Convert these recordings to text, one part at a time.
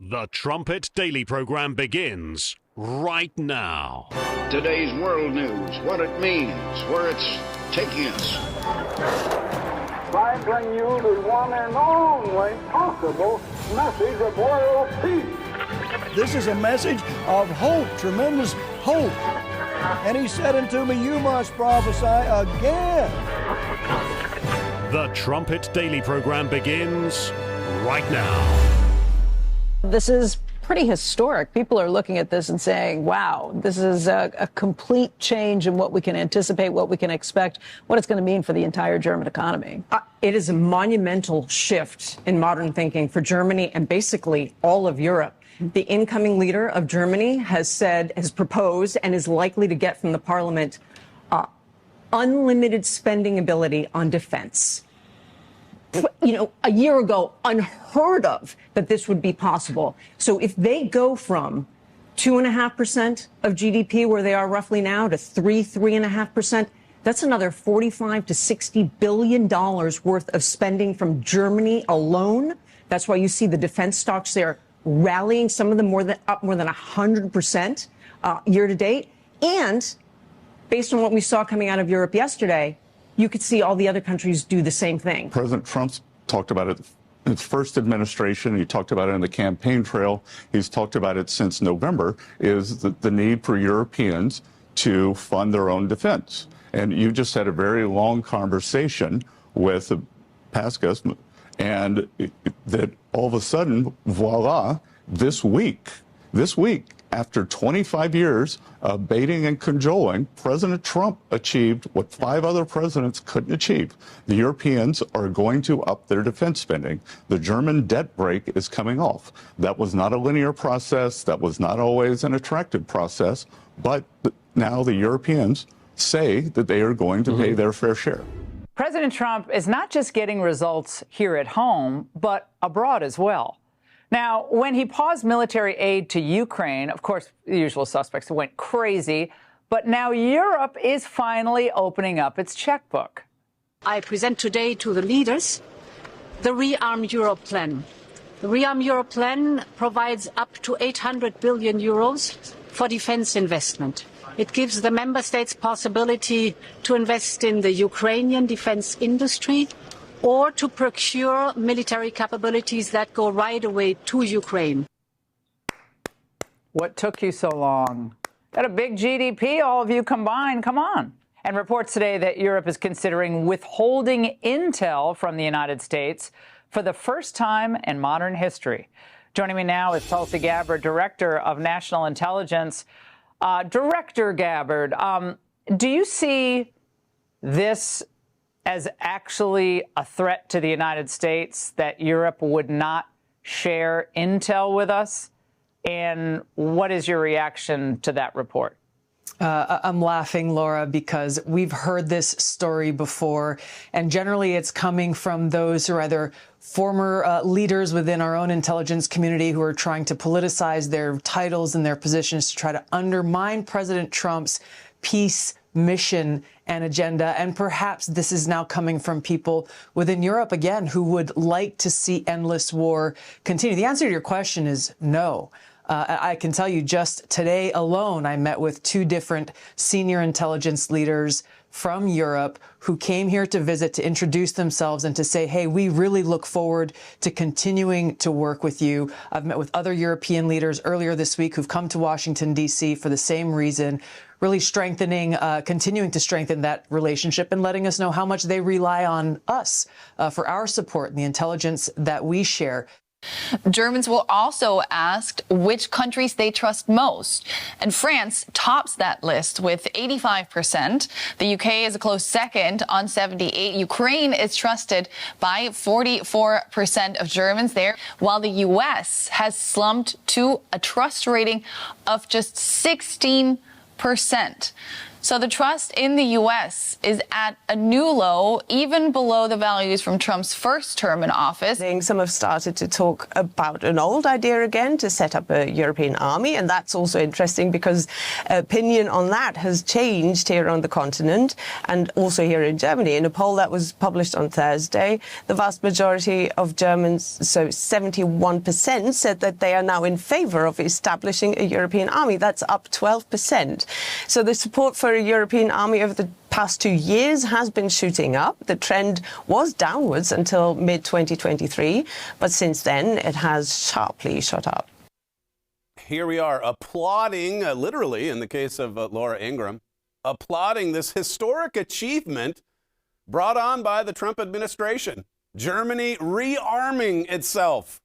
The Trumpet Daily program begins right now. Today's world news, what it means, where it's taking us. I bring you the one and only possible message of world peace. This is a message of hope, tremendous hope. And he said unto me, you must prophesy again. The Trumpet Daily program begins right now. This is pretty historic. People are looking at this and saying, wow, this is a complete change in what we can anticipate, what we can expect, what it's going to mean for the entire German economy. It is a monumental shift in modern thinking for Germany and basically all of Europe. The incoming leader of Germany has proposed, and is likely to get from the parliament, unlimited spending ability on defense. You know, a year ago, unheard of that this would be possible. So if they go from 2.5% of GDP, where they are roughly now, to 3.5%, that's another $45 to $60 billion worth of spending from Germany alone. That's why you see the defense stocks there rallying, some of them up more than 100% year to date. And based on what we saw coming out of Europe yesterday, you could see all the other countries do the same thing. President Trump's talked about it in his first administration. He talked about it in the campaign trail. He's talked about it since November, is the need for Europeans to fund their own defense. And you just had a very long conversation with Pascas, and that all of a sudden, voila, this week, after 25 years of baiting and cajoling, President Trump achieved what 5 other presidents couldn't achieve. The Europeans are going to up their defense spending. The German debt brake is coming off. That was not a linear process. That was not always an attractive process. But now the Europeans say that they are going to pay their fair share. President Trump is not just getting results here at home, but abroad as well. Now, when he paused military aid to Ukraine, of course, the usual suspects went crazy, but now Europe is finally opening up its checkbook. I present today to the leaders the Rearm Europe plan. The Rearm Europe plan provides up to 800 billion euros for defense investment. It gives the member states possibility to invest in the Ukrainian defense industry, or to procure military capabilities that go right away to Ukraine. What took you so long? Got a big GDP, all of you combined. Come on. And reports today that Europe is considering withholding intel from the United States for the first time in modern history. Joining me now is Tulsi Gabbard, Director of National Intelligence. Director Gabbard, do you see this as actually a threat to the United States, that Europe would not share intel with us? And what is your reaction to that report? I'm laughing, Laura, because we've heard this story before, and generally it's coming from those who are either former leaders within our own intelligence community who are trying to politicize their titles and their positions to try to undermine President Trump's peace mission and agenda. And perhaps this is now coming from people within Europe, again, who would like to see endless war continue. The answer to your question is no. I can tell you just today alone, I met with 2 different senior intelligence leaders from Europe who came here to visit, to introduce themselves and to say, hey, we really look forward to continuing to work with you. I've met with other European leaders earlier this week who've come to Washington, D.C. for the same reason, really strengthening, continuing to strengthen that relationship and letting us know how much they rely on us for our support and the intelligence that we share. Germans will also asked which countries they trust most. And France tops that list with 85%. The UK is a close second on 78%. Ukraine is trusted by 44% of Germans there, while the US has slumped to a trust rating of just 16%. So the trust in the U.S. is at a new low, even below the values from Trump's first term in office. Some have started to talk about an old idea again to set up a European army, and that's also interesting because opinion on that has changed here on the continent and also here in Germany. In a poll that was published on Thursday, the vast majority of Germans, so 71%, said that they are now in favor of establishing a European army. That's up 12%. So the support for a European army over the past 2 years has been shooting up. The trend was downwards until mid-2023, but since then it has sharply shot up. Here we are applauding, literally in the case of Laura Ingraham, applauding this historic achievement brought on by the Trump administration. Germany rearming itself.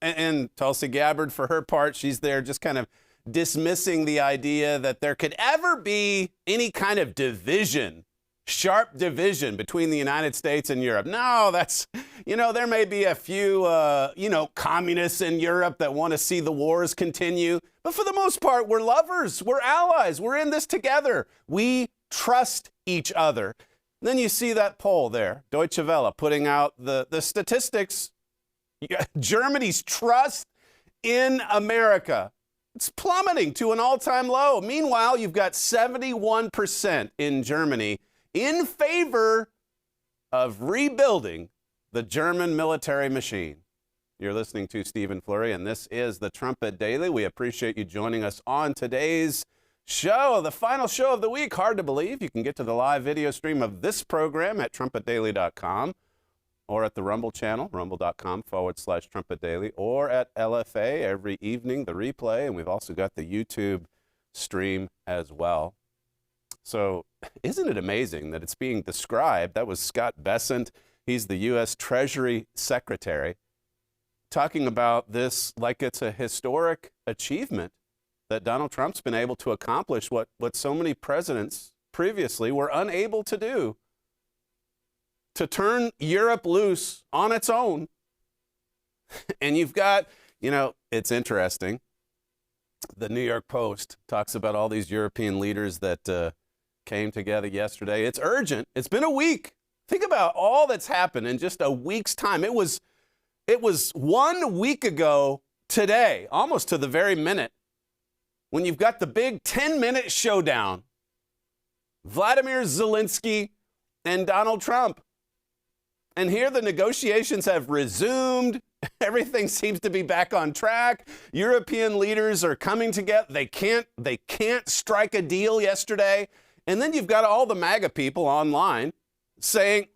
And Tulsi Gabbard, for her part, she's there just kind of dismissing the idea that there could ever be any kind of division, sharp division between the United States and Europe. No, that's, there may be a few, communists in Europe that want to see the wars continue. But for the most part, we're lovers, we're allies, we're in this together. We trust each other. And then you see that poll there, Deutsche Welle putting out the statistics. Germany's trust in America, it's plummeting to an all-time low. Meanwhile, you've got 71% in Germany in favor of rebuilding the German military machine. You're listening to Stephen Flurry, and this is the Trumpet Daily. We appreciate you joining us on today's show, the final show of the week. Hard to believe. You can get to the live video stream of this program at trumpetdaily.com. or at the Rumble channel, rumble.com/Trumpet Daily, or at LFA every evening, the replay. And we've also got the YouTube stream as well. So isn't it amazing that it's being described? That was Scott Bessent. He's the U.S. Treasury Secretary, talking about this like it's a historic achievement that Donald Trump's been able to accomplish what so many presidents previously were unable to do, to turn Europe loose on its own. And you've got, it's interesting. The New York Post talks about all these European leaders that came together yesterday. It's urgent. It's been a week. Think about all that's happened in just a week's time. It was 1 week ago today, almost to the very minute, when you've got the big 10-minute showdown. Vladimir Zelensky and Donald Trump. And here the negotiations have resumed. Everything seems to be back on track. European leaders are coming together. They can't strike a deal yesterday. And then you've got all the MAGA people online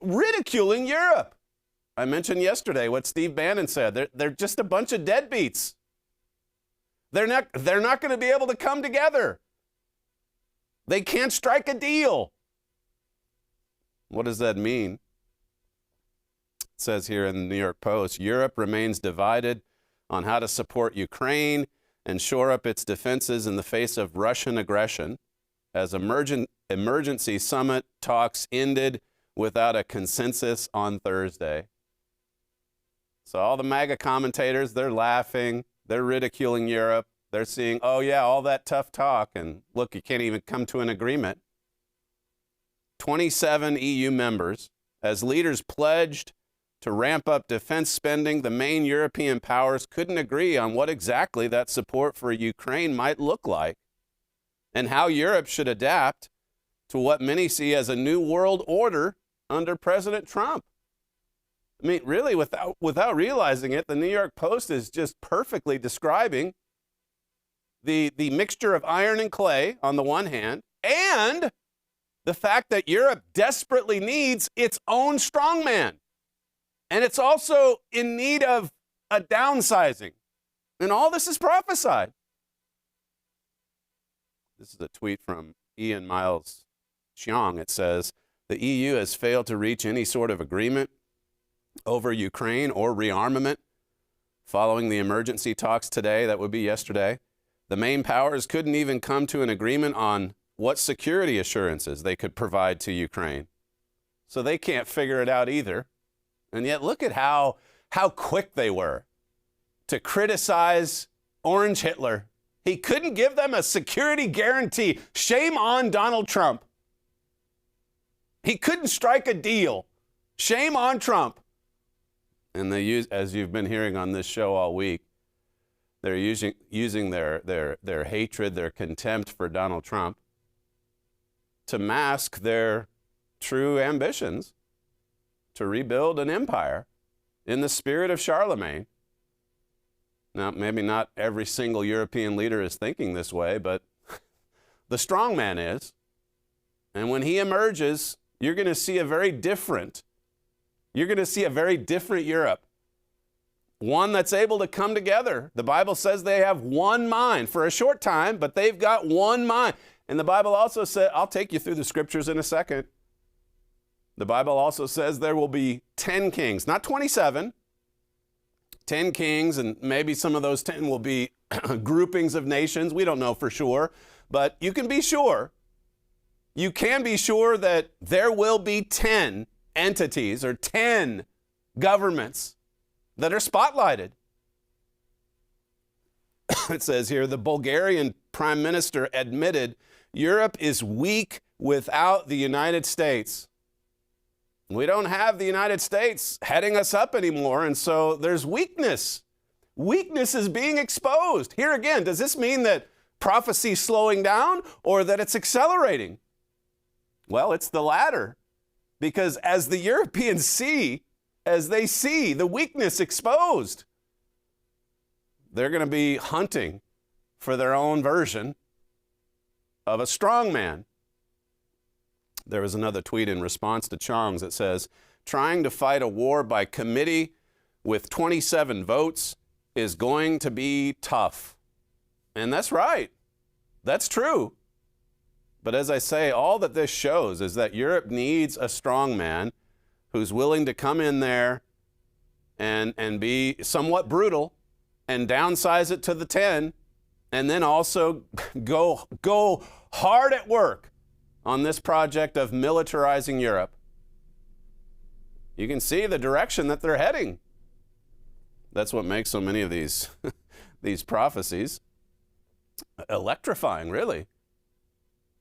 ridiculing Europe. I mentioned yesterday what Steve Bannon said. They're just a bunch of deadbeats. They're not going to be able to come together. They can't strike a deal. What does that mean? It says here in the New York Post, Europe remains divided on how to support Ukraine and shore up its defenses in the face of Russian aggression, as emergency summit talks ended without a consensus on Thursday. So all the MAGA commentators, they're laughing, they're ridiculing Europe, they're seeing, oh yeah, all that tough talk, and look, you can't even come to an agreement. 27 EU members, as leaders pledged to ramp up defense spending, the main European powers couldn't agree on what exactly that support for Ukraine might look like and how Europe should adapt to what many see as a new world order under President Trump. I mean, really, without realizing it, the New York Post is just perfectly describing the mixture of iron and clay on the one hand, and the fact that Europe desperately needs its own strongman. And it's also in need of a downsizing. And all this is prophesied. This is a tweet from Ian Miles Cheong. It says, the EU has failed to reach any sort of agreement over Ukraine or rearmament following the emergency talks today. That would be yesterday. The main powers couldn't even come to an agreement on what security assurances they could provide to Ukraine. So they can't figure it out either. And yet look at how quick they were to criticize Orange Hitler He couldn't give them a security guarantee. Shame on Donald Trump. He couldn't strike a deal. Shame on Trump. And they use, as you've been hearing on this show all week, they're using their hatred, their contempt for Donald Trump to mask their true ambitions to rebuild an empire in the spirit of Charlemagne. Now, maybe not every single European leader is thinking this way, but the strong man is. And when he emerges, you're going to see a very different Europe. One that's able to come together. The Bible says they have one mind for a short time, but they've got one mind. And the Bible also said, I'll take you through the scriptures in a second. The Bible also says there will be 10 kings, not 27. 10 kings, and maybe some of those 10 will be groupings of nations. We don't know for sure, but you can be sure. You can be sure that there will be 10 entities or 10 governments that are spotlighted. It says here, the Bulgarian prime minister admitted Europe is weak without the United States. We don't have the United States heading us up anymore, and so there's weakness. Weakness is being exposed. Here again, does this mean that prophecy is slowing down or that it's accelerating? Well, it's the latter, because as the Europeans see the weakness exposed, they're going to be hunting for their own version of a strong man. There was another tweet in response to Chong's that says, trying to fight a war by committee with 27 votes is going to be tough. And that's right. That's true. But as I say, all that this shows is that Europe needs a strong man who's willing to come in there and be somewhat brutal and downsize it to the 10, and then also go hard at work on this project of militarizing Europe. You can see the direction that they're heading. That's what makes so many of these these prophecies electrifying, really,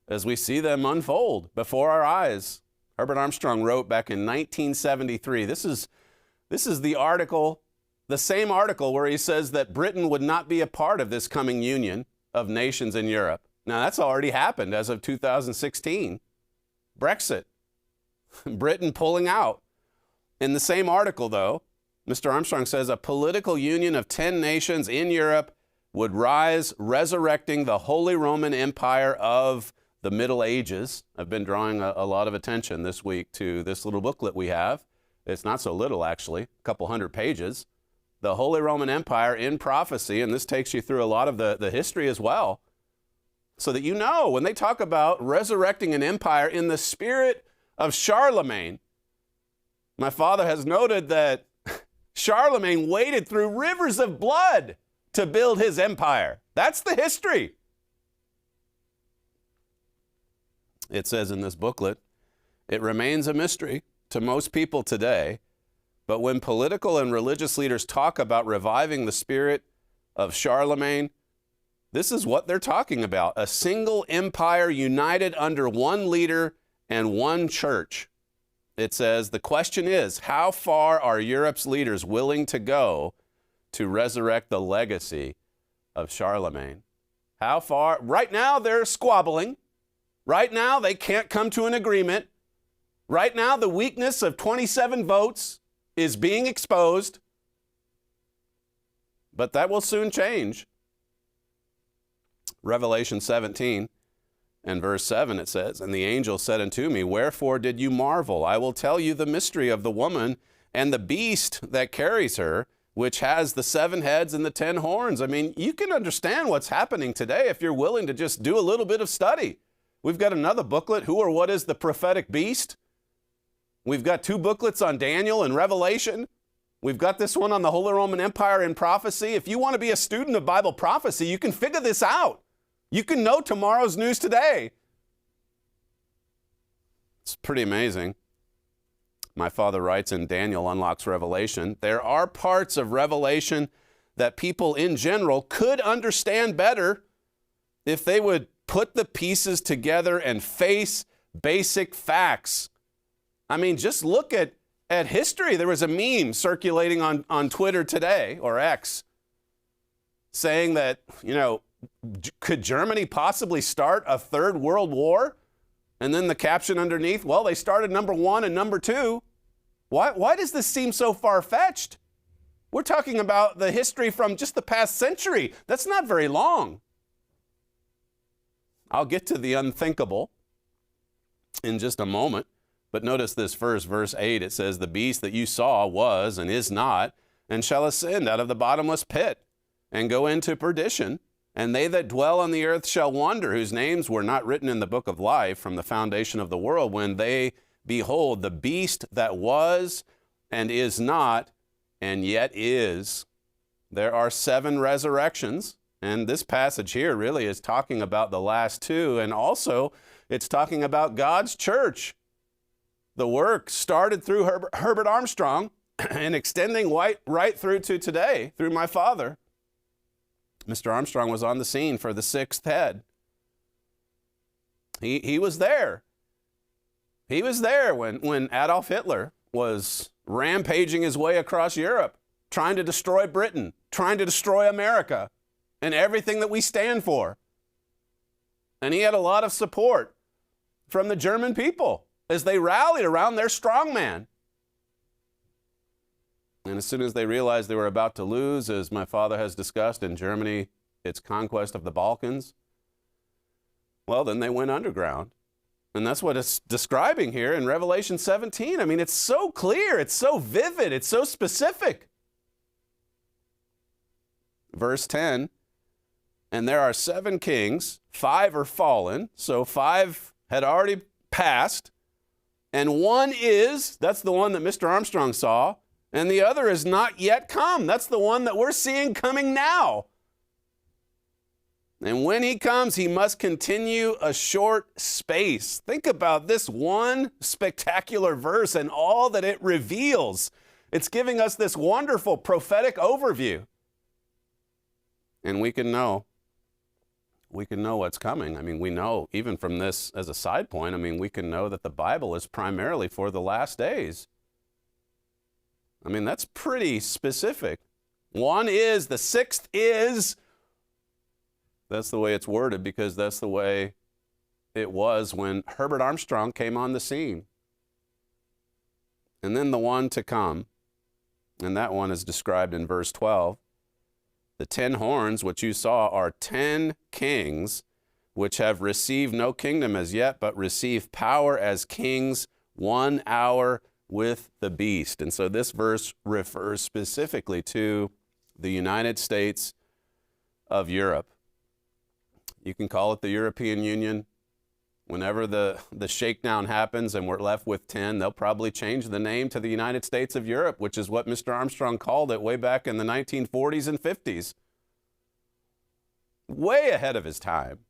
as we see them unfold before our eyes. Herbert Armstrong wrote back in 1973. This is the article, the same article where he says that Britain would not be a part of this coming union of nations in Europe. Now, that's already happened as of 2016. Brexit. Britain pulling out. In the same article, though, Mr. Armstrong says a political union of 10 nations in Europe would rise, resurrecting the Holy Roman Empire of the Middle Ages. I've been drawing a lot of attention this week to this little booklet we have. It's not so little, actually, a couple hundred pages. The Holy Roman Empire in prophecy, and this takes you through a lot of the history as well, so that you know when they talk about resurrecting an empire in the spirit of Charlemagne. My father has noted that Charlemagne waded through rivers of blood to build his empire. That's the history. It says in this booklet, it remains a mystery to most people today, but when political and religious leaders talk about reviving the spirit of Charlemagne, this is what they're talking about: a single empire united under one leader and one church. It says, the question is, how far are Europe's leaders willing to go to resurrect the legacy of Charlemagne? How far? Right now, they're squabbling. Right now, they can't come to an agreement. Right now, the weakness of 27 votes is being exposed. But that will soon change. Revelation 17 and verse 7, it says, and the angel said unto me, wherefore did you marvel? I will tell you the mystery of the woman and the beast that carries her, which has the 7 heads and the 10 horns. I mean, you can understand what's happening today if you're willing to just do a little bit of study. We've got another booklet, Who or What is the Prophetic Beast? We've got 2 booklets on Daniel and Revelation. We've got this one on the Holy Roman Empire in prophecy. If you want to be a student of Bible prophecy, you can figure this out. You can know tomorrow's news today. It's pretty amazing. My father writes in Daniel Unlocks Revelation, there are parts of Revelation that people in general could understand better if they would put the pieces together and face basic facts. I mean, just look at history. There was a meme circulating on Twitter today, or X, saying that, could Germany possibly start a third world war? And then the caption underneath, well, they started number 1 and number 2. Why does this seem so far-fetched? We're talking about the history from just the past century. That's not very long. I'll get to the unthinkable in just a moment. But notice this first, verse 8, it says, the beast that you saw was and is not, and shall ascend out of the bottomless pit, and go into perdition. And they that dwell on the earth shall wonder, whose names were not written in the book of life from the foundation of the world, when they behold the beast that was and is not, and yet is. There are 7 resurrections, and this passage here really is talking about the last 2, and also it's talking about God's church. The work started through Herbert Armstrong and extending right through to today, through my father. Mr. Armstrong was on the scene for the 6th head. He was there. He was there when Adolf Hitler was rampaging his way across Europe, trying to destroy Britain, trying to destroy America and everything that we stand for. And he had a lot of support from the German people as they rallied around their strongman. And as soon as they realized they were about to lose, as my father has discussed in Germany, its conquest of the Balkans, well, then they went underground. And that's what it's describing here in Revelation 17. I mean, it's so clear, it's so vivid, it's so specific. Verse 10, and there are 7 kings, 5 are fallen, so 5 had already passed, and 1 is, that's the one that Mr. Armstrong saw, and the other is not yet come. That's the one that we're seeing coming now. And when he comes, he must continue a short space. Think about this one spectacular verse and all that it reveals. It's giving us this wonderful prophetic overview. And we can know what's coming. I mean, we know, even from this as a side point, I mean, we can know that the Bible is primarily for the last days. I mean, that's pretty specific. 1 is, the 6th is. That's the way it's worded because that's the way it was when Herbert Armstrong came on the scene. And then the one to come, and that one is described in verse 12. The 10 horns which you saw are 10 kings which have received no kingdom as yet, but receive power as kings 1 hour with the beast. And so this verse refers specifically to the United States of Europe. You can call it the European Union. Whenever the shakedown happens and we're left with 10, they'll probably change the name to the United States of Europe, which is what Mr. Armstrong called it way back in the 1940s and 50s. Way ahead of his time.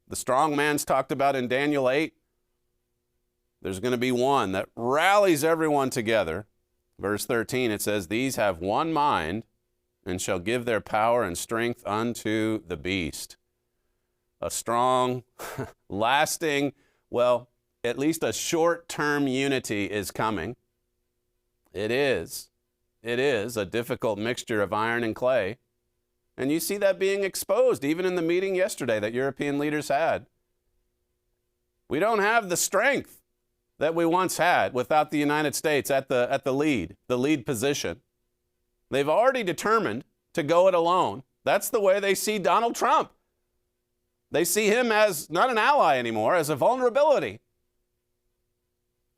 The strong man's talked about in Daniel 8. There's going to be one that rallies everyone together. Verse 13, it says, these have one mind and shall give their power and strength unto the beast. A strong, lasting, well, at least a short-term unity is coming. It is a difficult mixture of iron and clay. And you see that being exposed even in the meeting yesterday that European leaders had. We don't have the strength that we once had without the United States at the lead position. They've already determined to go it alone. That's the way they see Donald Trump. They see him as not an ally anymore, as a vulnerability.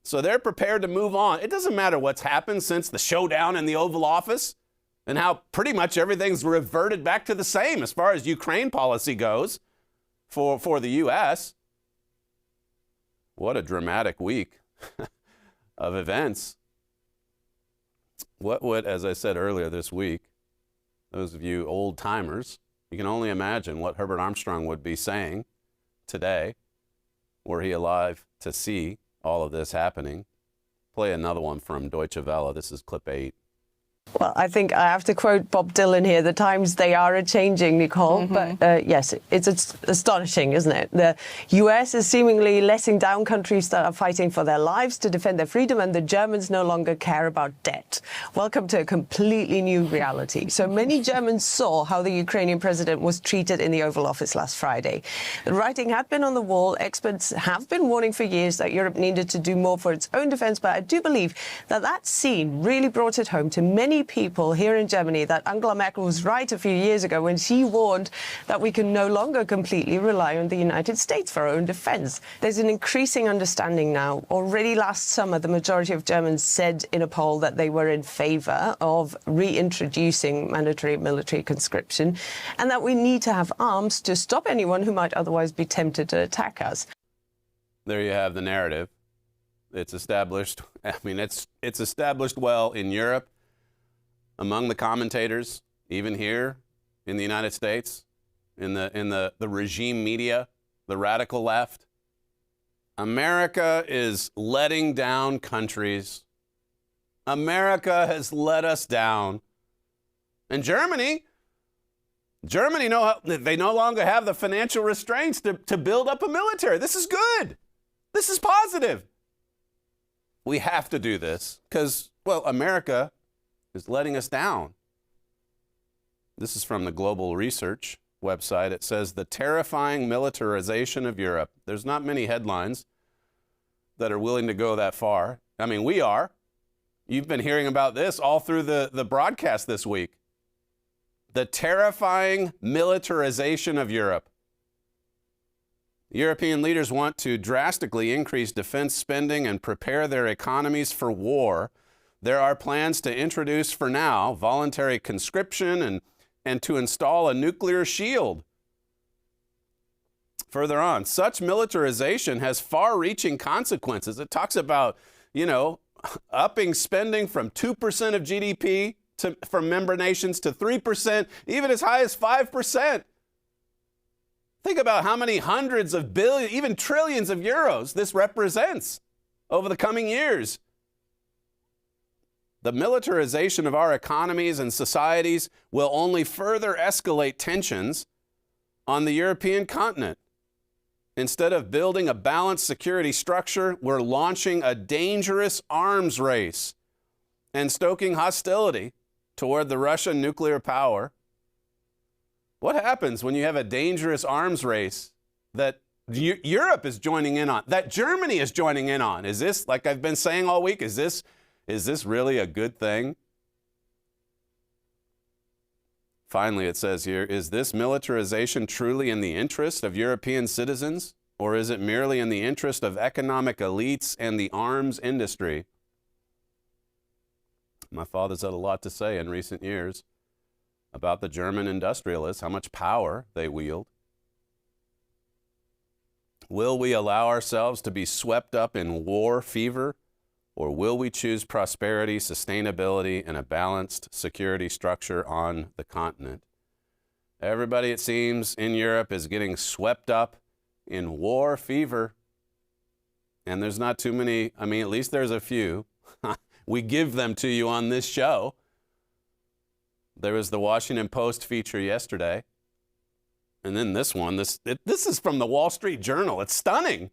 So they're prepared to move on. It doesn't matter what's happened since the showdown in the Oval Office and how pretty much everything's reverted back to the same as far as Ukraine policy goes for the U.S. What a dramatic week of events. What would, as I said earlier this week, those of you old timers, you can only imagine what Herbert Armstrong would be saying today, were he alive to see all of this happening. Play another one from Deutsche Welle. This is clip 8. Well, I think I have to quote Bob Dylan here. The times, they are a-changing, Nicole. But yes, it's astonishing, isn't it? The US is seemingly letting down countries that are fighting for their lives to defend their freedom, and the Germans no longer care about debt. Welcome to a completely new reality. So many Germans saw how the Ukrainian president was treated in the Oval Office last Friday. The writing had been on the wall. Experts have been warning for years that Europe needed to do more for its own defense, but I do believe that that scene really brought it home to many people here in Germany that Angela Merkel was right a few years ago when she warned that we can no longer completely rely on the United States for our own defense. There's an increasing understanding now. Already last summer, the majority of Germans said in a poll that they were in favor of reintroducing mandatory military conscription and that we need to have arms to stop anyone who might otherwise be tempted to attack us. There you have the narrative. It's established. I mean, it's established well in Europe, among the commentators, even here in the United States, in the regime media, the radical left. America is letting down countries. America has let us down. And Germany they no longer have the financial restraints to build up a military. This is good. This is positive. We have to do this because, well, America is letting us down. This is from the Global Research website. It says the terrifying militarization of Europe. There's not many headlines that are willing to go that far. I mean, we are. You've been hearing about this all through the broadcast this week. The terrifying militarization of Europe. European leaders want to drastically increase defense spending and prepare their economies for war. There are plans to introduce, for now, voluntary conscription and to install a nuclear shield. Further on, such militarization has far-reaching consequences. It talks about, upping spending from 2% of GDP from member nations to 3%, even as high as 5%. Think about how many hundreds of billions, even trillions of euros this represents over the coming years. The militarization of our economies and societies will only further escalate tensions on the European continent. Instead of building a balanced security structure, we're launching a dangerous arms race and stoking hostility toward the Russian nuclear power. What happens when you have a dangerous arms race that Europe is joining in on, that Germany is joining in on? Is this, like I've been saying all week, is this really a good thing? Finally, it says here, is this militarization truly in the interest of European citizens, or is it merely in the interest of economic elites and the arms industry? My father's had a lot to say in recent years about the German industrialists, how much power they wield. Will we allow ourselves to be swept up in war fever, or will we choose prosperity, sustainability, and a balanced security structure on the continent? Everybody, it seems, in Europe is getting swept up in war fever. And there's not too many, at least there's a few. We give them to you on this show. There was the Washington Post feature yesterday. And then this one, this is from the Wall Street Journal. It's stunning.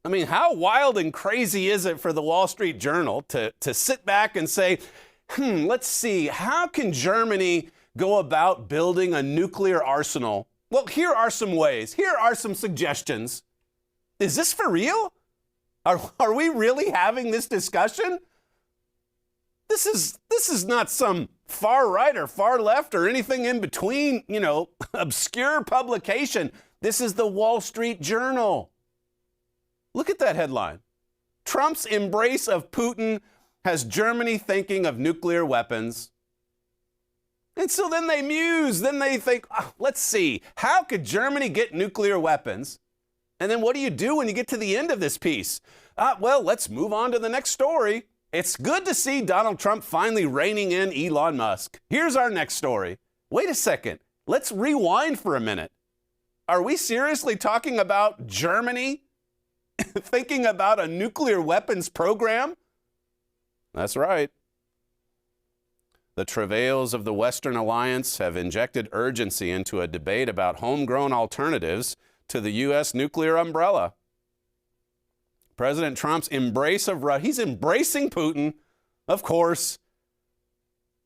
How wild and crazy is it for the Wall Street Journal to sit back and say, let's see, how can Germany go about building a nuclear arsenal? Well, here are some ways. Here are some suggestions. Is this for real? Are we really having this discussion? This is not some far right or far left or anything in between, obscure publication. This is the Wall Street Journal. Look at that headline. Trump's embrace of Putin has Germany thinking of nuclear weapons. And so then they muse, then they think, let's see, how could Germany get nuclear weapons? And then what do you do when you get to the end of this piece? Well, let's move on to the next story. It's good to see Donald Trump finally reining in Elon Musk. Here's our next story. Wait a second. Let's rewind for a minute. Are we seriously talking about Germany thinking about a nuclear weapons program? That's right. The travails of the Western alliance have injected urgency into a debate about homegrown alternatives to the U.S. nuclear umbrella. President Trump's embrace of Russia, he's embracing Putin, of course.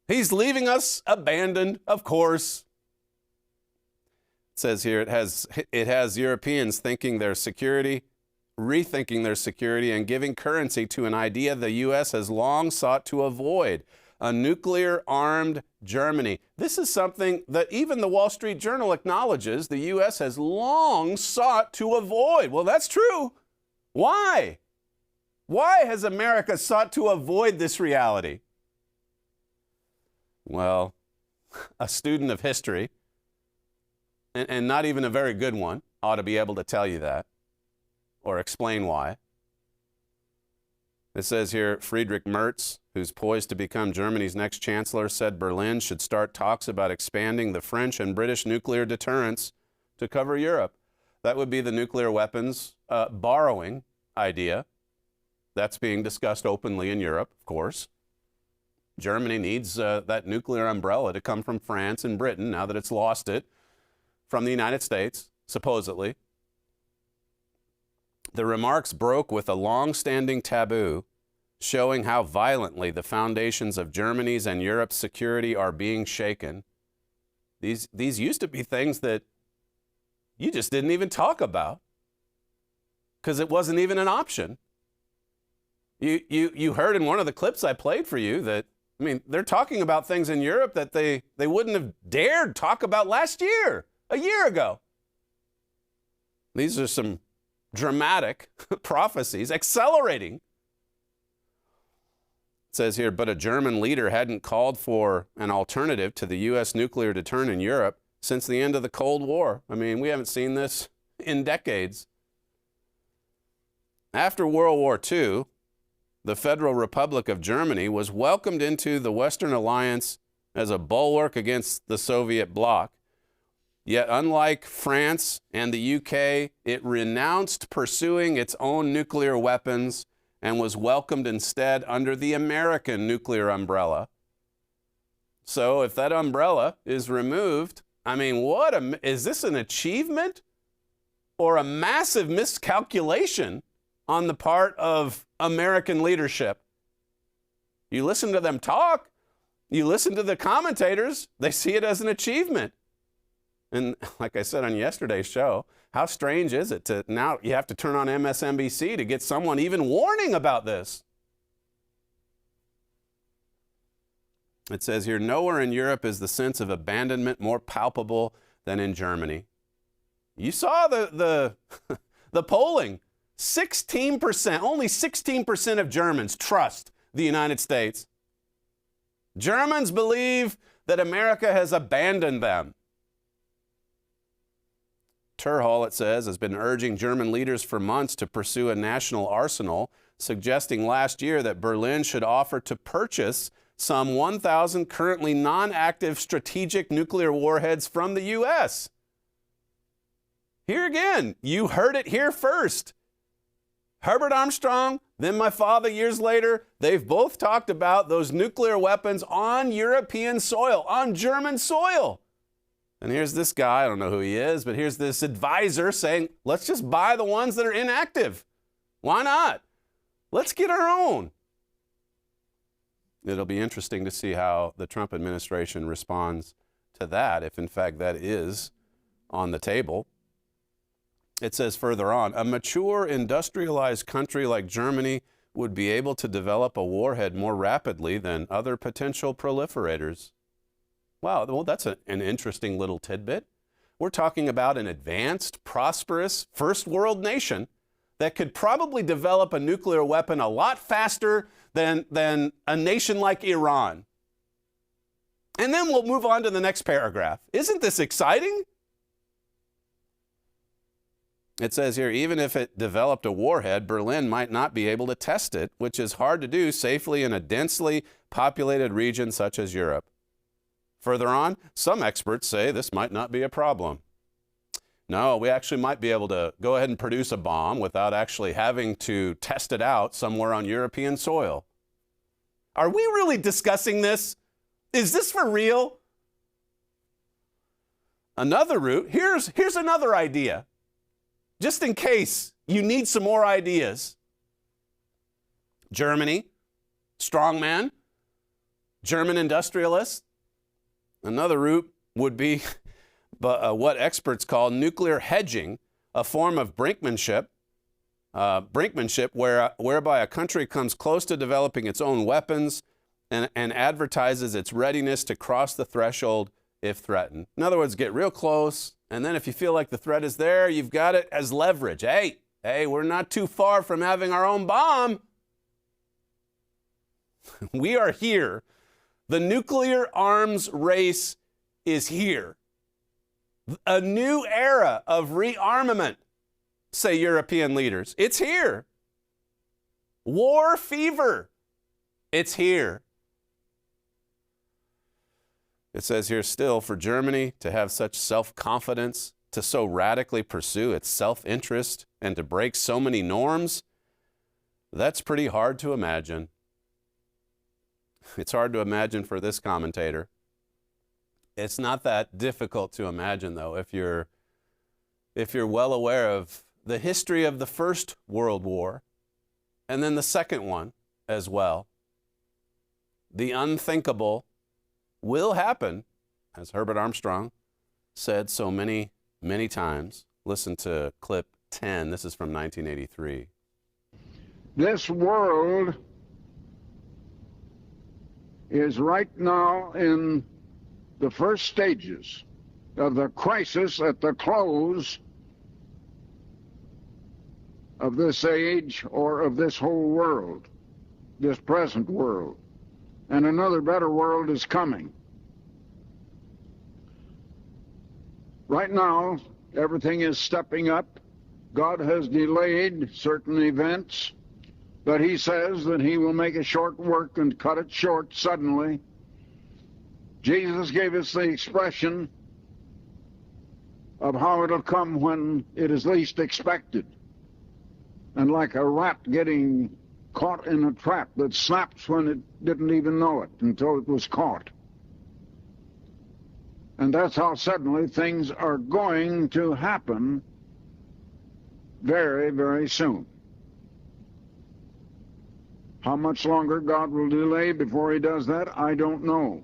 He's leaving us abandoned, of course. It says here it has Europeans thinking their security, rethinking their security, and giving currency to an idea the U.S. has long sought to avoid, a nuclear-armed Germany. This is something that even the Wall Street Journal acknowledges the U.S. has long sought to avoid. Well, that's true. Why? Why has America sought to avoid this reality? Well, a student of history, and not even a very good one, ought to be able to tell you that or explain why. It says here, Friedrich Merz, who's poised to become Germany's next chancellor, said Berlin should start talks about expanding the French and British nuclear deterrence to cover Europe. That would be the nuclear weapons borrowing idea. That's being discussed openly in Europe, of course. Germany needs that nuclear umbrella to come from France and Britain now that it's lost it from the United States, supposedly. The remarks broke with a long-standing taboo, showing how violently the foundations of Germany's and Europe's security are being shaken. These used to be things that you just didn't even talk about because it wasn't even an option. You heard in one of the clips I played for you that, I mean, they're talking about things in Europe that they wouldn't have dared talk about last year, a year ago. These are some dramatic prophecies accelerating. It says here, but a German leader hadn't called for an alternative to the U.S. nuclear deterrent in Europe since the end of the Cold War. I mean, we haven't seen this in decades. After World War II, the Federal Republic of Germany was welcomed into the Western Alliance as a bulwark against the Soviet bloc. Yet, unlike France and the UK, it renounced pursuing its own nuclear weapons and was welcomed instead under the American nuclear umbrella. So if that umbrella is removed, I mean, is this an achievement or a massive miscalculation on the part of American leadership? You listen to them talk, you listen to the commentators, they see it as an achievement. And like I said on yesterday's show, how strange is it to now you have to turn on MSNBC to get someone even warning about this? It says here, nowhere in Europe is the sense of abandonment more palpable than in Germany. You saw the polling. 16%, only 16% of Germans trust the United States. Germans believe that America has abandoned them. Terhall, it says, has been urging German leaders for months to pursue a national arsenal, suggesting last year that Berlin should offer to purchase some 1,000 currently non-active strategic nuclear warheads from the U.S. Here again, you heard it here first. Herbert Armstrong, then my father years later, they've both talked about those nuclear weapons on European soil, on German soil. And here's this guy, I don't know who he is, but here's this advisor saying, let's just buy the ones that are inactive. Why not? Let's get our own. It'll be interesting to see how the Trump administration responds to that, if in fact that is on the table. It says further on, a mature, industrialized country like Germany would be able to develop a warhead more rapidly than other potential proliferators. Wow, well, that's an interesting little tidbit. We're talking about an advanced, prosperous, first world nation that could probably develop a nuclear weapon a lot faster than a nation like Iran. And then we'll move on to the next paragraph. Isn't this exciting? It says here, even if it developed a warhead, Berlin might not be able to test it, which is hard to do safely in a densely populated region such as Europe. Further on, some experts say this might not be a problem. No, we actually might be able to go ahead and produce a bomb without actually having to test it out somewhere on European soil. Are we really discussing this Is this for real? Another route, here's another idea, just in case you need some more ideas. Germany, strongman, German industrialists. Another route would be what experts call nuclear hedging, a form of brinkmanship whereby a country comes close to developing its own weapons and advertises its readiness to cross the threshold if threatened. In other words, get real close, and then if you feel like the threat is there, you've got it as leverage. Hey, we're not too far from having our own bomb. We are here. The nuclear arms race is here. A new era of rearmament, say European leaders. It's here. War fever. It's here. It says here still, for Germany to have such self-confidence, to so radically pursue its self-interest, and to break so many norms, that's pretty hard to imagine. It's hard to imagine for this commentator. It's not that difficult to imagine, though, if you're well aware of the history of the First World War and then the second one as well. The unthinkable will happen, as Herbert Armstrong said so many, many times. Listen to clip 10. This is from 1983. This world is right now in the first stages of the crisis at the close of this age or of this whole world, this present world. And another better world is coming. Right now, everything is stepping up. God has delayed certain events, but he says that he will make a short work and cut it short suddenly. Jesus gave us the expression of how it'll come when it is least expected. And like a rat getting caught in a trap that snaps when it didn't even know it until it was caught. And that's how suddenly things are going to happen very, very soon. How much longer God will delay before he does that, I don't know.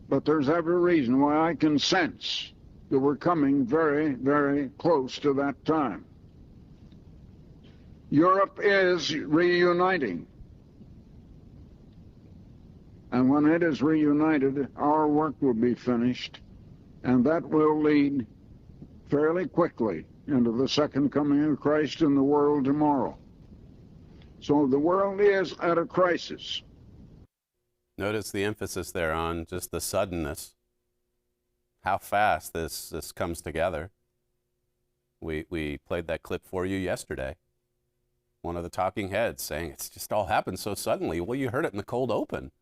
But there's every reason why I can sense that we're coming very, very close to that time. Europe is reuniting. And when it is reunited, our work will be finished, and that will lead fairly quickly into the second coming of Christ in the world tomorrow. So the world is at a crisis. Notice the emphasis there on just the suddenness, how fast this comes together. We played that clip for you yesterday. One of the talking heads saying it's just all happened so suddenly. Well, you heard it in the cold open.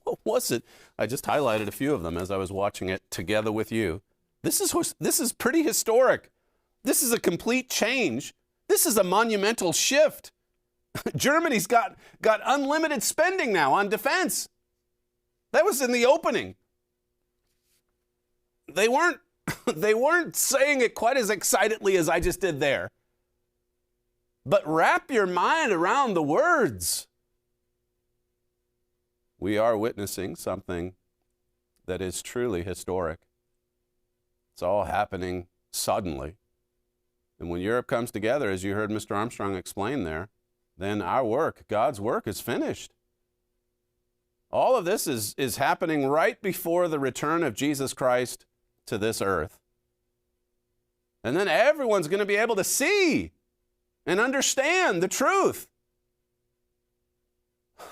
What was it? I just highlighted a few of them as I was watching it together with you. This is pretty historic. This is a complete change. This is a monumental shift. Germany's got unlimited spending now on defense. That was in the opening. They weren't saying it quite as excitedly as I just did there. But wrap your mind around the words. We are witnessing something that is truly historic. It's all happening suddenly. And when Europe comes together, as you heard Mr. Armstrong explain there, then our work, God's work, is finished. All of this is happening right before the return of Jesus Christ to this earth. And then everyone's going to be able to see and understand the truth.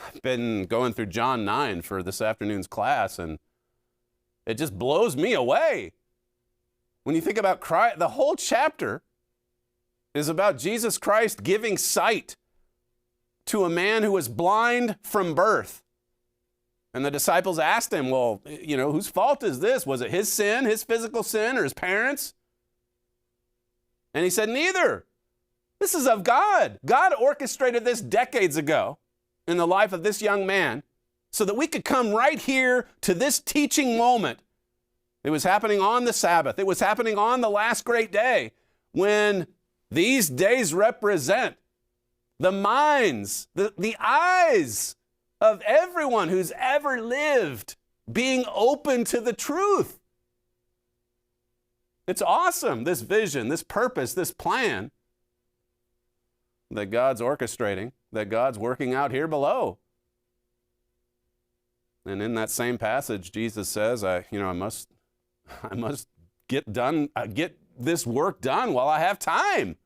I've been going through John 9 for this afternoon's class, and it just blows me away. When you think about Christ, the whole chapter is about Jesus Christ giving sight to a man who was blind from birth. And the disciples asked him, well, whose fault is this? Was it his sin, his physical sin, or his parents? And he said, neither. This is of God. God orchestrated this decades ago in the life of this young man so that we could come right here to this teaching moment. It was happening on the Sabbath. It was happening on the last great day, when these days represent the minds, the eyes of everyone who's ever lived being open to the truth. It's awesome, this vision, this purpose, this plan that God's orchestrating, that God's working out here below. And in that same passage, Jesus says, I must get this work done while I have time.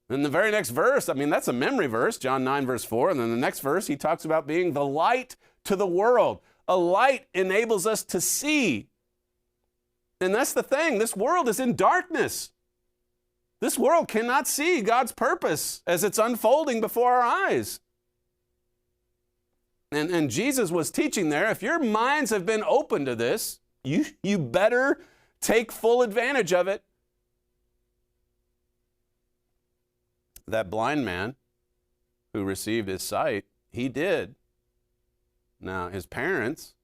In the very next verse, that's a memory verse, John 9, verse 4. And then the next verse, he talks about being the light to the world. A light enables us to see. And that's the thing. This world is in darkness. This world cannot see God's purpose as it's unfolding before our eyes. And Jesus was teaching there, if your minds have been open to this, you better take full advantage of it. That blind man who received his sight, he did. Now, his parents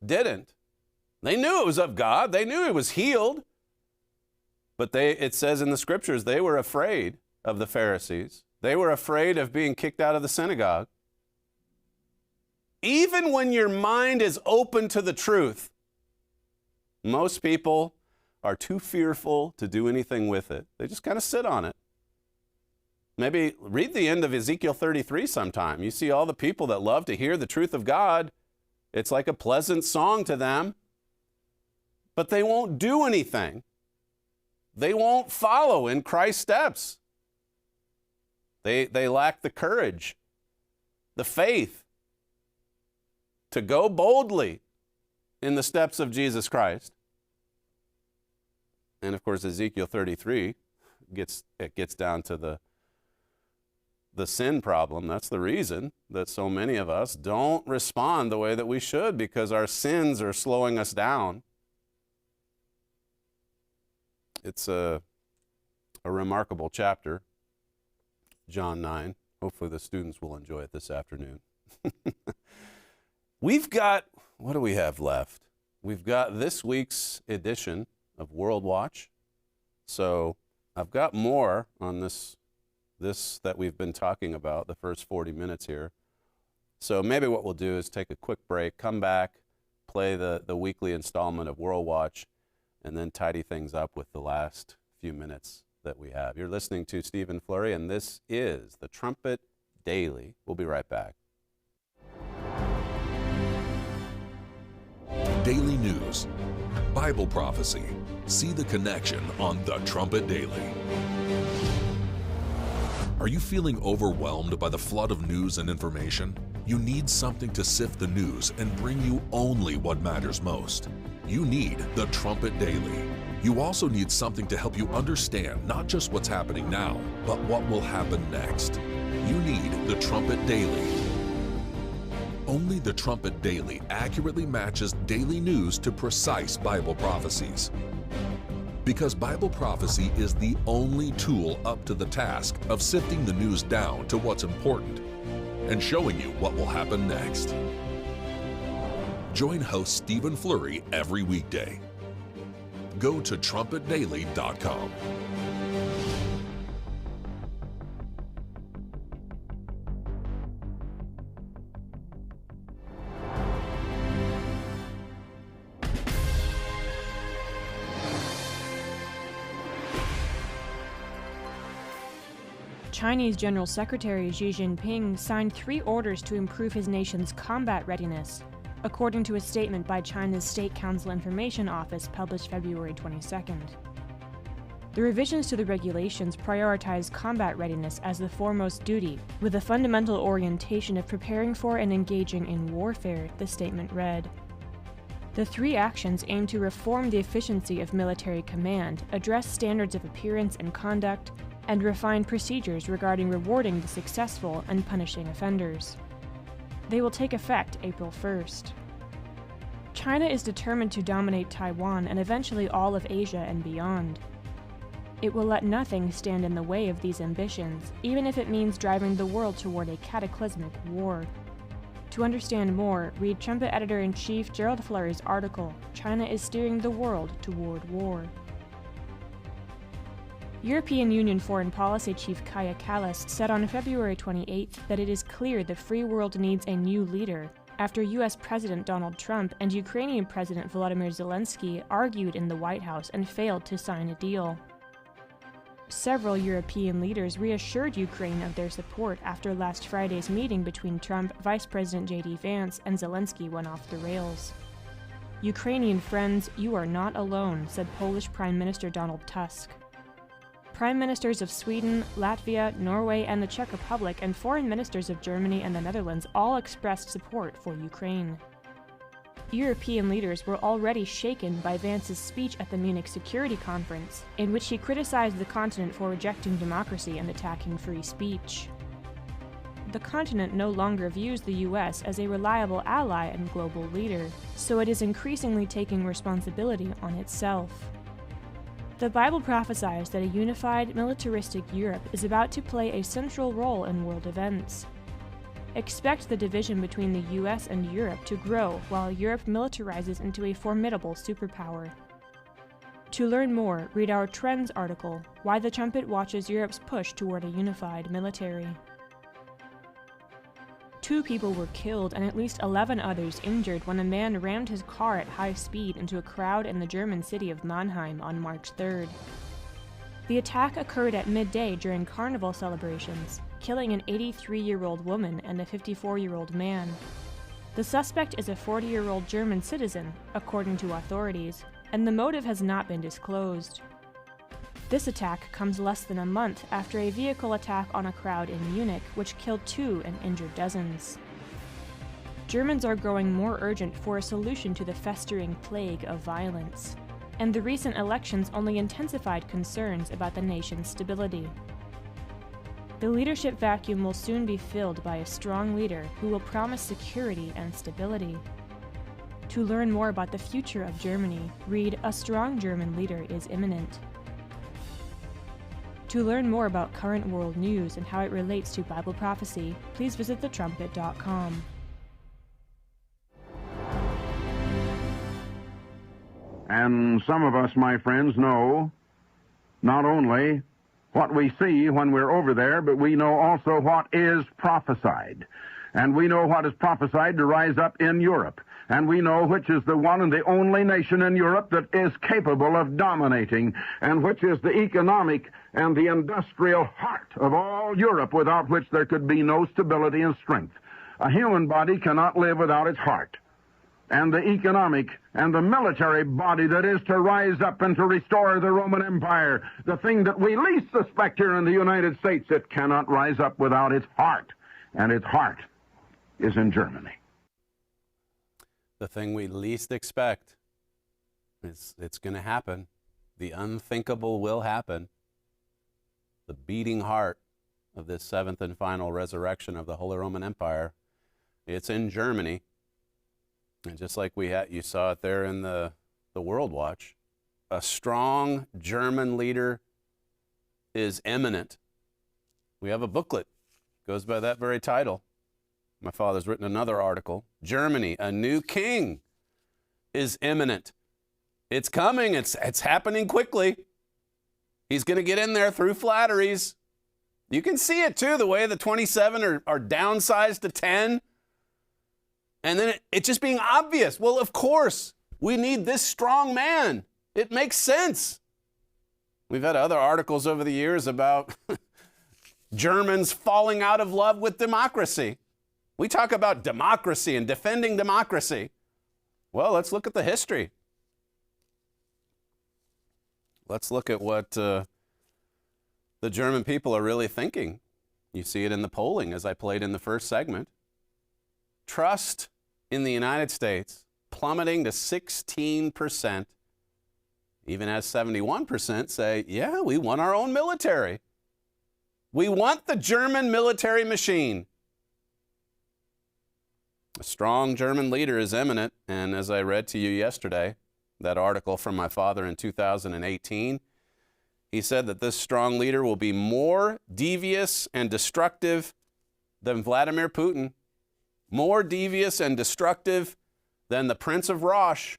didn't. They knew it was of God. They knew he was healed. But it says in the scriptures, they were afraid of the Pharisees. They were afraid of being kicked out of the synagogue. Even when your mind is open to the truth, most people are too fearful to do anything with it. They just kind of sit on it. Maybe read the end of Ezekiel 33 sometime. You see all the people that love to hear the truth of God. It's like a pleasant song to them, but they won't do anything. They won't follow in Christ's steps. They lack the courage, the faith to go boldly in the steps of Jesus Christ. And of course, Ezekiel 33 gets down to the sin problem. That's the reason that so many of us don't respond the way that we should, because our sins are slowing us down. It's a remarkable chapter, John 9. Hopefully the students will enjoy it this afternoon. We've got, what do we have left? We've got this week's edition of WorldWatch. So I've got more on this that we've been talking about, the first 40 minutes here. So maybe what we'll do is take a quick break, come back, play the weekly installment of WorldWatch, and then tidy things up with the last few minutes that we have. You're listening to Stephen Flurry, and this is the Trumpet Daily. We'll be right back. Daily news, Bible prophecy. See the connection on the Trumpet Daily. Are you feeling overwhelmed by the flood of news and information? You need something to sift the news and bring you only what matters most. You need the Trumpet Daily. You also need something to help you understand not just what's happening now, but what will happen next. You need the Trumpet Daily. Only the Trumpet Daily accurately matches daily news to precise Bible prophecies. Because Bible prophecy is the only tool up to the task of sifting the news down to what's important and showing you what will happen next. Join host Stephen Flurry every weekday. Go to trumpetdaily.com. Chinese General Secretary Xi Jinping signed 3 orders to improve his nation's combat readiness, according to a statement by China's State Council Information Office published February 22nd. The revisions to the regulations prioritize combat readiness as the foremost duty, with a fundamental orientation of preparing for and engaging in warfare, the statement read. The 3 actions aim to reform the efficiency of military command, address standards of appearance and conduct, and refine procedures regarding rewarding the successful and punishing offenders. They will take effect April 1st. China is determined to dominate Taiwan and eventually all of Asia and beyond. It will let nothing stand in the way of these ambitions, even if it means driving the world toward a cataclysmic war. To understand more, read Trumpet Editor-in-Chief Gerald Flurry's article, China is Steering the World Toward War. European Union Foreign Policy Chief Kaja Kallas said on February 28th that it is clear the free world needs a new leader after U.S. President Donald Trump and Ukrainian President Volodymyr Zelensky argued in the White House and failed to sign a deal. Several European leaders reassured Ukraine of their support after last Friday's meeting between Trump, Vice President J.D. Vance, and Zelensky went off the rails. Ukrainian friends, you are not alone, said Polish Prime Minister Donald Tusk. Prime Ministers of Sweden, Latvia, Norway, and the Czech Republic, and foreign ministers of Germany and the Netherlands all expressed support for Ukraine. European leaders were already shaken by Vance's speech at the Munich Security Conference, in which he criticized the continent for rejecting democracy and attacking free speech. The continent no longer views the U.S. as a reliable ally and global leader, so it is increasingly taking responsibility on itself. The Bible prophesies that a unified, militaristic Europe is about to play a central role in world events. Expect the division between the US and Europe to grow while Europe militarizes into a formidable superpower. To learn more, read our Trends article, Why the Trumpet Watches Europe's Push Toward a Unified Military. 2 people were killed and at least 11 others injured when a man rammed his car at high speed into a crowd in the German city of Mannheim on March 3rd. The attack occurred at midday during carnival celebrations, killing an 83-year-old woman and a 54-year-old man. The suspect is a 40-year-old German citizen, according to authorities, and the motive has not been disclosed. This attack comes less than a month after a vehicle attack on a crowd in Munich, which killed 2 and injured dozens. Germans are growing more urgent for a solution to the festering plague of violence, and the recent elections only intensified concerns about the nation's stability. The leadership vacuum will soon be filled by a strong leader who will promise security and stability. To learn more about the future of Germany, read A Strong German Leader is Imminent. To learn more about current world news and how it relates to Bible prophecy, please visit thetrumpet.com. And some of us, my friends, know not only what we see when we're over there, but we know also what is prophesied. And we know what is prophesied to rise up in Europe. And we know which is the one and the only nation in Europe that is capable of dominating, and which is the economic and the industrial heart of all Europe, without which there could be no stability and strength. A human body cannot live without its heart. And the economic and the military body that is to rise up and to restore the Roman Empire, the thing that we least suspect here in the United States, it cannot rise up without its heart. And its heart is in Germany. The thing we least expect is it's going to happen. The unthinkable will happen. The beating heart of this 7th and final resurrection of the Holy Roman Empire, it's in Germany. And just like you saw it there in the WorldWatch, a strong German leader is imminent. We have a booklet, goes by that very title. My father's written another article. Germany, a new king is imminent. It's coming. It's happening quickly. He's going to get in there through flatteries. You can see it too, the way the 27 are downsized to 10. And then it just being obvious. Well, of course, we need this strong man. It makes sense. We've had other articles over the years about Germans falling out of love with democracy. We talk about democracy and defending democracy. Well, let's look at the history. Let's look at what the German people are really thinking. You see it in the polling, as I played in the first segment. Trust in the United States plummeting to 16%, even as 71% say, yeah, we want our own military. We want the German military machine. A strong German leader is imminent, and as I read to you yesterday, that article from my father in 2018, he said that this strong leader will be more devious and destructive than Vladimir Putin. more devious and destructive than the Prince of Rosh.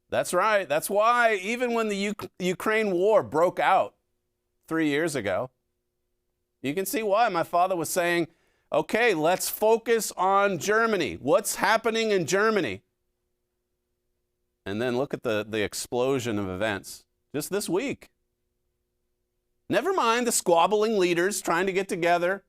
That's right. That's why even when the Ukraine war broke out 3 years ago, you can see why my father was saying, okay, let's focus on Germany. What's happening in Germany? And then look at the explosion of events just this week. Never mind the squabbling leaders trying to get together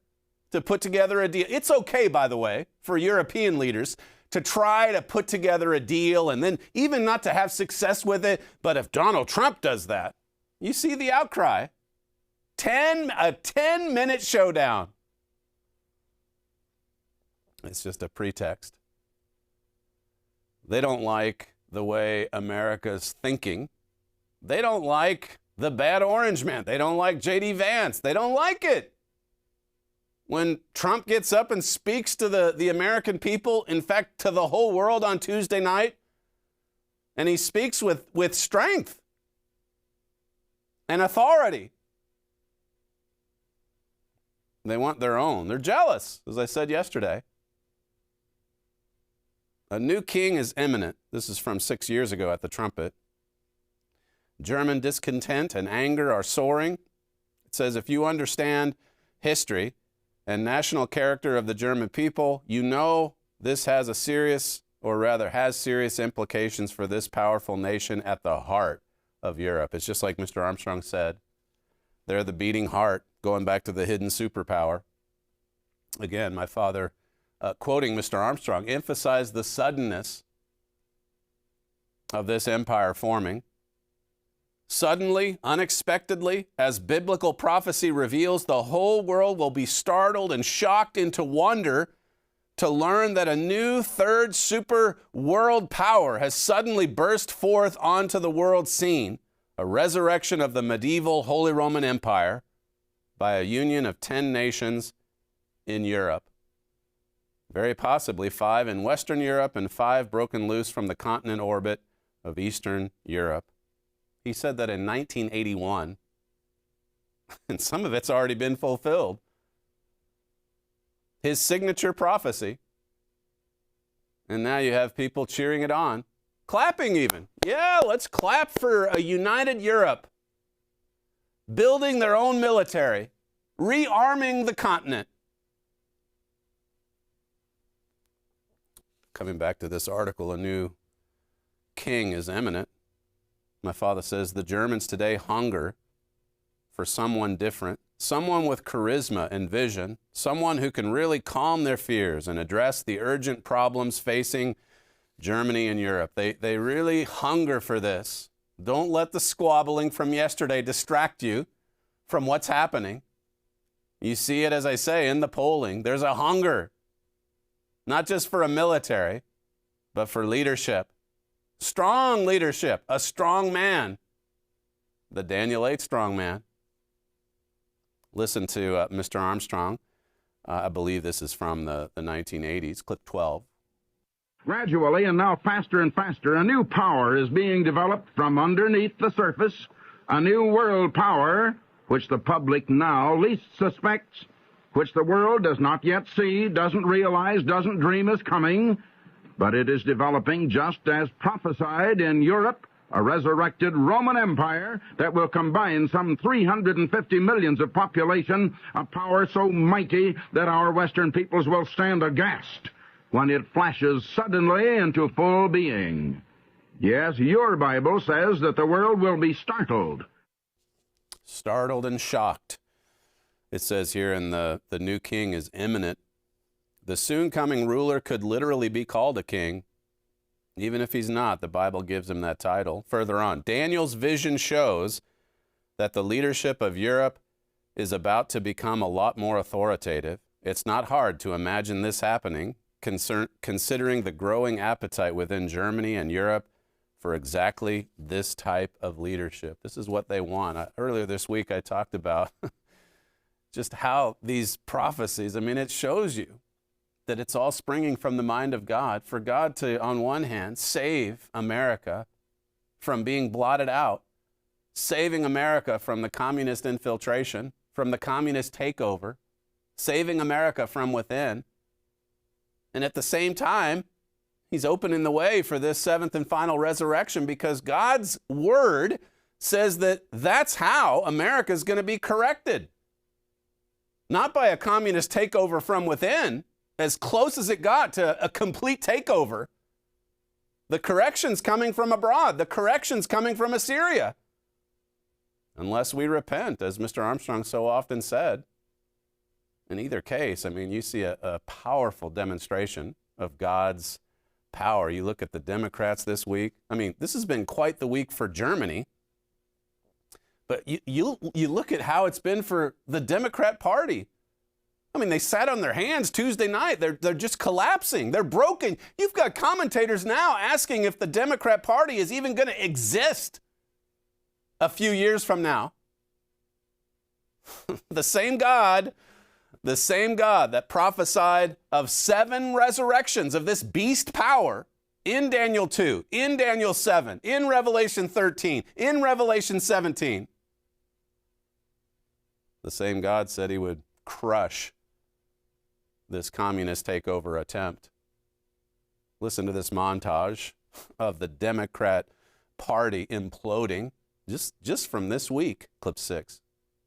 to put together a deal. It's okay, by the way, for European leaders to try to put together a deal and then even not to have success with it. But if Donald Trump does that, you see the outcry. A 10-minute showdown. It's just a pretext. They don't like the way America's thinking. They don't like the bad orange man. They don't like J.D. Vance. They don't like it. When Trump gets up and speaks to the American people, in fact, to the whole world on Tuesday night, and he speaks with strength and authority, they want their own. They're jealous, as I said yesterday. A new king is imminent. This is from 6 years ago at the Trumpet. German discontent and anger are soaring. It says if you understand history and national character of the German people, you know this has a serious, or rather has serious implications for this powerful nation at the heart of Europe. It's just like Mr. Armstrong said. They're the beating heart, going back to the hidden superpower. Again, my father, quoting Mr. Armstrong, emphasized the suddenness of this empire forming. Suddenly, unexpectedly, as biblical prophecy reveals, the whole world will be startled and shocked into wonder to learn that a new third super world power has suddenly burst forth onto the world scene, a resurrection of the medieval Holy Roman Empire by a union of 10 nations in Europe. Very possibly 5 in Western Europe and 5 broken loose from the continent orbit of Eastern Europe. He said that in 1981, and some of it's already been fulfilled. His signature prophecy. And now you have people cheering it on, clapping even. Yeah, let's clap for a united Europe, building their own military, rearming the continent. Coming back to this article, a new king is imminent. My father says the Germans today hunger for someone different, someone with charisma and vision, someone who can really calm their fears and address the urgent problems facing Germany and Europe. They really hunger for this. Don't let the squabbling from yesterday distract you from what's happening. You see it, as I say, in the polling. There's a hunger, not just for a military, but for leadership. Strong leadership, a strong man, the Daniel 8 strong man. Listen to Mr. Armstrong. I believe this is from the 1980s, clip 12. Gradually, and now faster and faster, a new power is being developed from underneath the surface, a new world power which the public now least suspects, which the world does not yet see, doesn't realize, doesn't dream is coming, but it is developing just as prophesied in Europe, a resurrected Roman Empire that will combine some 350 millions of population, a power so mighty that our Western peoples will stand aghast when it flashes suddenly into full being. Yes, your Bible says that the world will be startled. Startled and shocked. It says here in the new king is imminent. The soon-coming ruler could literally be called a king. Even if he's not, the Bible gives him that title. Further on, Daniel's vision shows that the leadership of Europe is about to become a lot more authoritative. It's not hard to imagine this happening, considering the growing appetite within Germany and Europe for exactly this type of leadership. This is what they want. Earlier this week, I talked about just how these prophecies, I mean, it shows you that it's all springing from the mind of God, for God to, on one hand, save America from being blotted out, saving America from the communist infiltration, from the communist takeover, saving America from within, And at the same time, he's opening the way for this seventh and final resurrection, because God's word says that that's how America is going to be corrected. Not by a communist takeover from within, as close as it got to a complete takeover. The correction's coming from abroad. The correction's coming from Assyria. Unless we repent, as Mr. Armstrong so often said. In either case, I mean, you see a powerful demonstration of God's power. You look at the Democrats this week. I mean, this has been quite the week for Germany. But you look at how it's been for the Democrat Party. I mean, they sat on their hands Tuesday night. They're just collapsing. They're broken. You've got commentators now asking if the Democrat Party is even going to exist a few years from now. The same God that prophesied of 7 resurrections of this beast power in Daniel 2, in Daniel 7, in Revelation 13, in Revelation 17. The same God said he would crush this communist takeover attempt. Listen to this montage of the Democrat Party imploding just from this week, clip 6.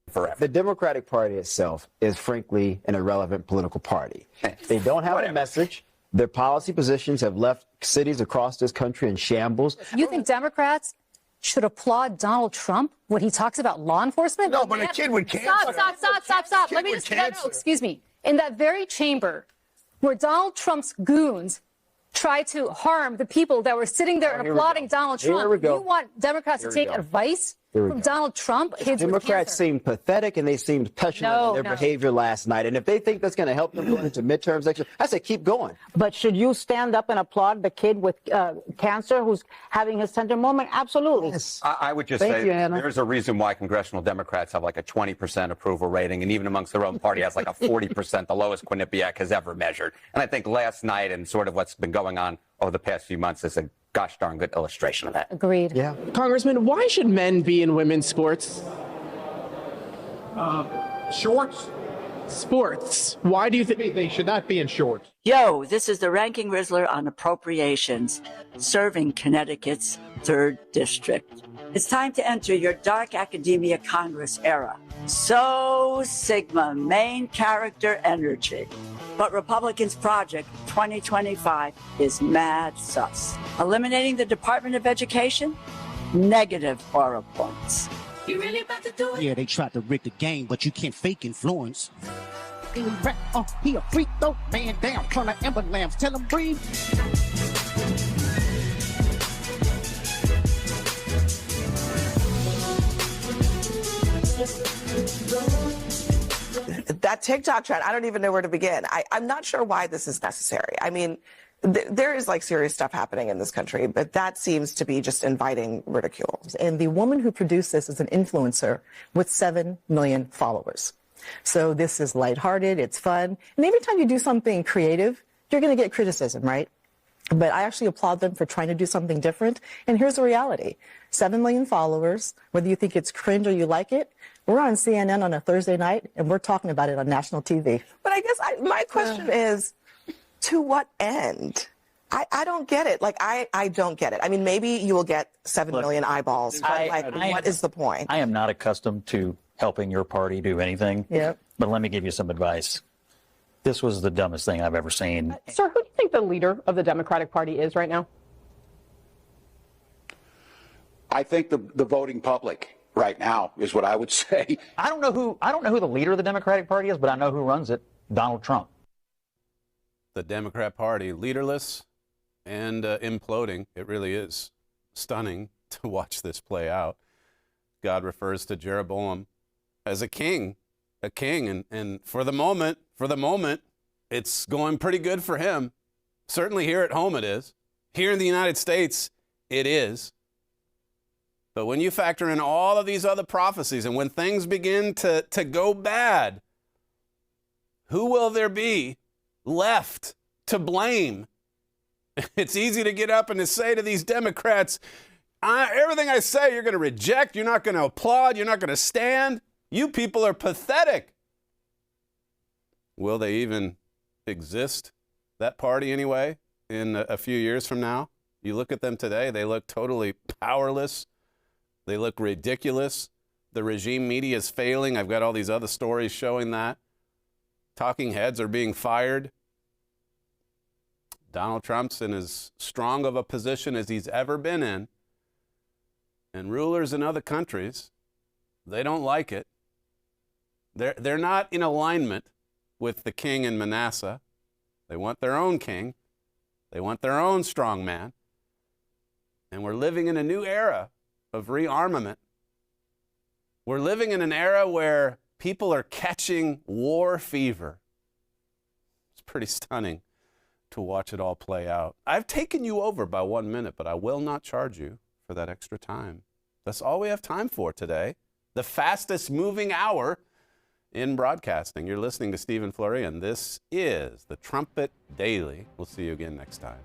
Forever. The Democratic Party itself is frankly an irrelevant political party. They don't have a message. Their policy positions have left cities across this country in shambles. You think Democrats should applaud Donald Trump when he talks about law enforcement? No, but a kid with cancer. Stop. Let me just, no, excuse me. In that very chamber where Donald Trump's goons tried to harm the people that were sitting there and applauding Donald Trump, you want Democrats to take advice from Donald Trump? Democrats seemed pathetic and they seemed petulant in their behavior last night. And if they think that's going to help them go into midterms next year, I say keep going. But should you stand up and applaud the kid with cancer who's having his tender moment? Absolutely. Yes. I would just say there's a reason why congressional Democrats have like a 20% approval rating, and even amongst their own party has like a 40%, the lowest Quinnipiac has ever measured. And I think last night and sort of what's been going on over the past few months is a gosh darn good illustration of that. Agreed. Yeah. Congressman, why should men be in women's sports? Shorts? Sports. Why do you think they should not be in shorts? Yo, this is the Ranking Rizzler on Appropriations, serving Connecticut's 3rd District. It's time to enter your dark academia Congress era. So Sigma, main character energy. But Republicans' Project 2025 is mad sus. Eliminating the Department of Education? Negative aura points. You really about to do it? Yeah, they tried to rig the game, but you can't fake influence. He a freak though, man down, turn like ember lamps, tell him breathe. That TikTok trend, I don't even know where to begin. I'm not sure why this is necessary. I mean, there is like serious stuff happening in this country, but that seems to be just inviting ridicule. And the woman who produced this is an influencer with 7 million followers. So this is lighthearted, it's fun. And every time you do something creative, you're going to get criticism, right? But I actually applaud them for trying to do something different. And here's the reality. 7 million followers, whether you think it's cringe or you like it, we're on CNN on a Thursday night, and we're talking about it on national TV. But I guess my question is, to what end? I don't get it. Like, I don't get it. I mean, maybe you will get 7 million eyeballs, but what is the point? I am not accustomed to helping your party do anything. Yep. But let me give you some advice. This was the dumbest thing I've ever seen. Sir, who do you think the leader of the Democratic Party is right now? I think the voting public right now is what I would say. I don't know who the leader of the Democratic Party is, but I know who runs it. Donald Trump. The Democrat Party, leaderless and imploding. It really is stunning to watch this play out. God refers to Jeroboam as a king, and for the moment, it's going pretty good for him. Certainly here at home it is. Here in the United States, it is. But when you factor in all of these other prophecies and when things begin to go bad, who will there be left to blame? It's easy to get up and to say to these Democrats, everything I say you're going to reject, you're not going to applaud, you're not going to stand. You people are pathetic. Will they even exist that party anyway, in a few years from now. You look at them today, they look totally powerless. They look ridiculous. The regime media is failing. I've got all these other stories showing that. Talking heads are being fired. Donald Trump's in as strong of a position as he's ever been in. And rulers in other countries, they don't like it. They're not in alignment with the king in Manasseh. They want their own king. They want their own strong man. And we're living in a new era of rearmament. We're living in an era where people are catching war fever. It's pretty stunning to watch it all play out. I've taken you over by 1 minute, but I will not charge you for that extra time. That's all we have time for today. The fastest moving hour in broadcasting. You're listening to Stephen Flurry, and this is the Trumpet Daily. We'll see you again next time.